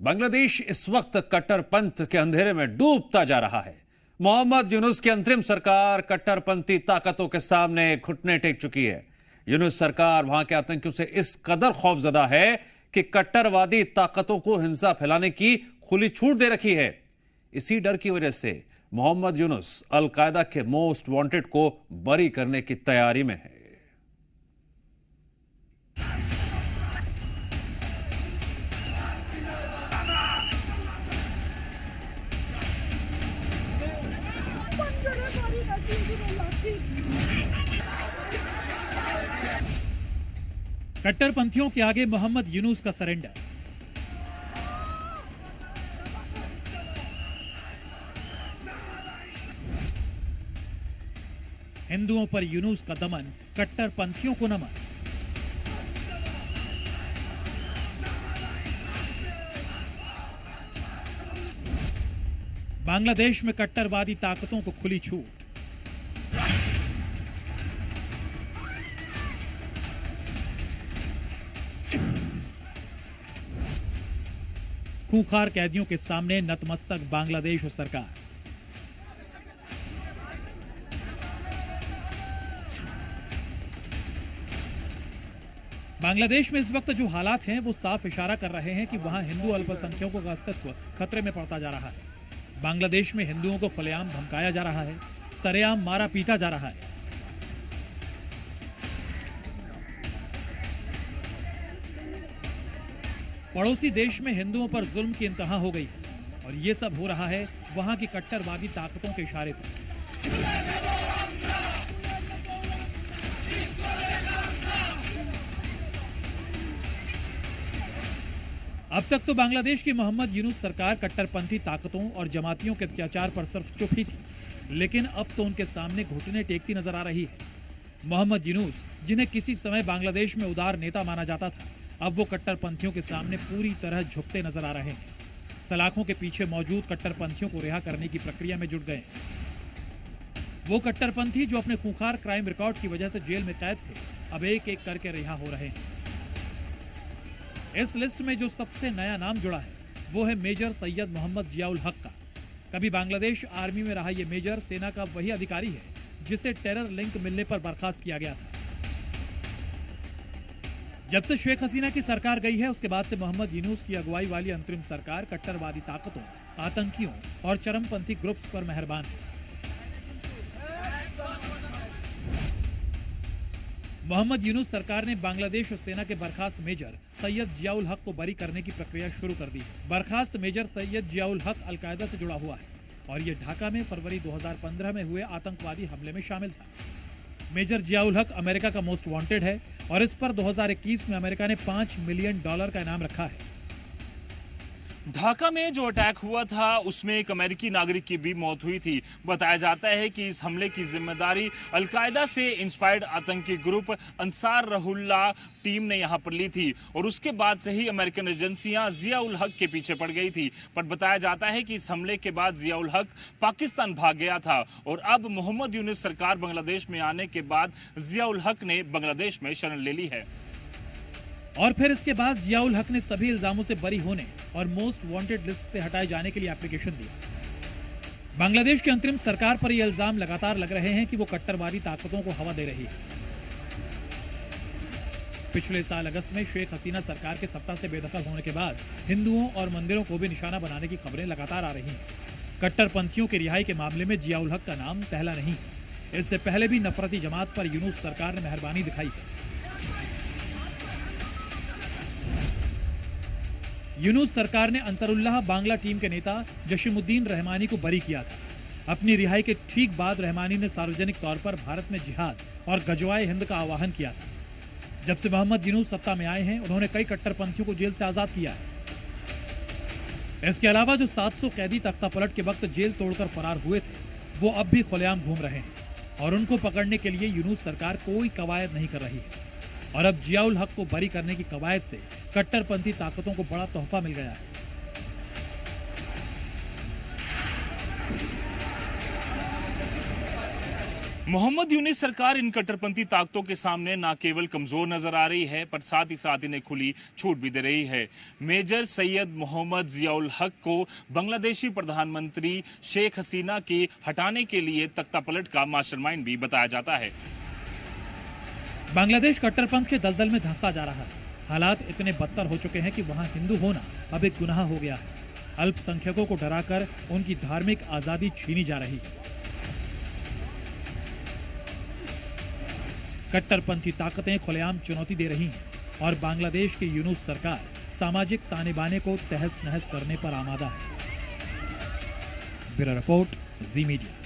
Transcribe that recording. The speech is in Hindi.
बांग्लादेश इस वक्त कट्टरपंथ के अंधेरे में डूबता जा रहा है। मोहम्मद यूनुस की अंतरिम सरकार कट्टरपंथी ताकतों के सामने घुटने टेक चुकी है। यूनुस सरकार वहां के आतंकियों से इस कदर खौफजदा है कि कट्टरवादी ताकतों को हिंसा फैलाने की खुली छूट दे रखी है। इसी डर की वजह से मोहम्मद यूनुस अल-कायदा के मोस्ट वांटेड को बरी करने की तैयारी में है। कट्टरपंथियों के आगे मोहम्मद यूनुस का सरेंडर। हिंदुओं पर यूनुस का दमन, कट्टरपंथियों को नमन। बांग्लादेश में कट्टरवादी ताकतों को खुली छूट। खूंखार कैदियों के सामने नतमस्तक बांग्लादेश सरकार। बांग्लादेश में इस वक्त जो हालात हैं वो साफ इशारा कर रहे हैं कि वहां हिंदू अल्पसंख्यकों का अस्तित्व खतरे में पड़ता जा रहा है। बांग्लादेश में हिंदुओं को खुलेआम धमकाया जा रहा है, सरेआम मारा पीटा जा रहा है। पड़ोसी देश में हिंदुओं पर जुल्म की इंतहा हो गई है और ये सब हो रहा है वहां की कट्टरवादी ताकतों के इशारे पर। अब तक तो बांग्लादेश की मोहम्मद यूनुस सरकार कट्टरपंथी ताकतों और जमातियों के अत्याचार पर सिर्फ चुप ही थी, लेकिन अब तो उनके सामने घुटने टेकती नजर आ रही है। मोहम्मद यूनुस, जिन्हें किसी समय बांग्लादेश में उदार नेता माना जाता था, अब वो कट्टरपंथियों के सामने पूरी तरह झुकते नजर आ रहे हैं। सलाखों के पीछे मौजूद कट्टरपंथियों को रिहा करने की प्रक्रिया में जुट गए। वो कट्टरपंथी जो अपने खूंखार क्राइम रिकॉर्ड की वजह से जेल में कैद थे, अब एक एक करके रिहा हो रहे हैं। इस लिस्ट में जो सबसे नया नाम जुड़ा है वो है मेजर सैयद मोहम्मद जियाउल हक का। कभी बांग्लादेश आर्मी में रहा ये मेजर सेना का वही अधिकारी है जिसे टेरर लिंक मिलने पर बर्खास्त किया गया था। जब से शेख हसीना की सरकार गई है उसके बाद से मोहम्मद यूनुस की अगुवाई वाली अंतरिम सरकार कट्टरवादी ताकतों, आतंकियों और चरमपंथी ग्रुप्स पर मेहरबान है। मोहम्मद यूनुस सरकार ने बांग्लादेश सेना के बर्खास्त मेजर सैयद जियाउल हक को बरी करने की प्रक्रिया शुरू कर दी है। बर्खास्त मेजर सैयद जियाउल हक अल-कायदा से जुड़ा हुआ है और ये ढाका में फरवरी 2015 में हुए आतंकवादी हमले में शामिल था। मेजर जियाउल हक अमेरिका का मोस्ट वांटेड है और इस पर 2021 में अमेरिका ने $5 मिलियन का इनाम रखा है। ढाका में जो अटैक हुआ था उसमें एक अमेरिकी नागरिक की भी मौत हुई थी। बताया जाता है कि इस हमले की जिम्मेदारी अल-कायदा से इंस्पायर्ड आतंकी ग्रुप अंसारुल्लाह टीम ने यहां पर ली थी और उसके बाद से ही अमेरिकन एजेंसियां जियाउल हक के पीछे पड़ गई थी। पर बताया जाता है कि इस हमले के बाद जियाउल हक पाकिस्तान भाग गया था और अब मोहम्मद यूनुस सरकार बांग्लादेश में आने के बाद जियाउल हक ने बांग्लादेश में शरण ले ली है। और फिर इसके बाद जियाउल हक ने सभी इल्जामों से बरी होने और मोस्ट वांटेड लिस्ट से हटाए जाने के लिए एप्लीकेशन दी। बांग्लादेश की अंतरिम सरकार पर यह इल्जाम लगातार लग रहे हैं कि वो कट्टरवादी ताकतों को हवा दे रही है। पिछले साल अगस्त में शेख हसीना सरकार के सत्ता से बेदखल होने के बाद हिंदुओं और मंदिरों को भी निशाना बनाने की खबरें लगातार आ रही हैं। कट्टरपंथियों की रिहाई के मामले में जियाउल हक का नाम पहला नहीं। इससे पहले भी नफरती जमात पर यूनुस सरकार ने मेहरबानी दिखाई है। यूनुस सरकार ने अंसारुल्लाह बांग्ला टीम के नेता जशीमुद्दीन रहमानी को बरी किया था। अपनी रिहाई के ठीक बाद रहमानी ने सार्वजनिक तौर पर भारत में जिहाद और गजवाए हिंद का आह्वान किया था। जब से मोहम्मद यूनुस सत्ता में आए हैं उन्होंने कई कट्टरपंथियों को जेल से आजाद किया है। इसके अलावा जो 700 कैदी तख्ता पलट के वक्त जेल तोड़कर फरार हुए थे वो अब भी खुलेआम घूम रहे हैं और उनको पकड़ने के लिए यूनुस सरकार कोई कवायद नहीं कर रही है। और अब जियाउल हक को बरी करने की कवायद से कट्टरपंथी ताकतों को बड़ा तोहफा मिल गया है। मोहम्मद यूनुस सरकार इन कट्टरपंथी ताकतों के सामने न केवल कमजोर नजर आ रही है, पर साथ ही साथ इन्हें खुली छूट भी दे रही है। मेजर सैयद मोहम्मद जियाउल हक को बांग्लादेशी प्रधानमंत्री शेख हसीना के हटाने के लिए तख्तापलट का मास्टरमाइंड भी बताया जाता है। बांग्लादेश कट्टरपंथ के दलदल में धंसता जा रहा है। हालात इतने बदतर हो चुके हैं कि वहां हिंदू होना अब एक गुनाह हो गया है। अल्पसंख्यकों को डराकर उनकी धार्मिक आजादी छीनी जा रही है। कट्टरपंथी ताकतें खुलेआम चुनौती दे रही हैं और बांग्लादेश की यूनुस सरकार सामाजिक ताने बाने को तहस नहस करने पर आमादा है। ब्यूरो रिपोर्ट, जी मीडिया।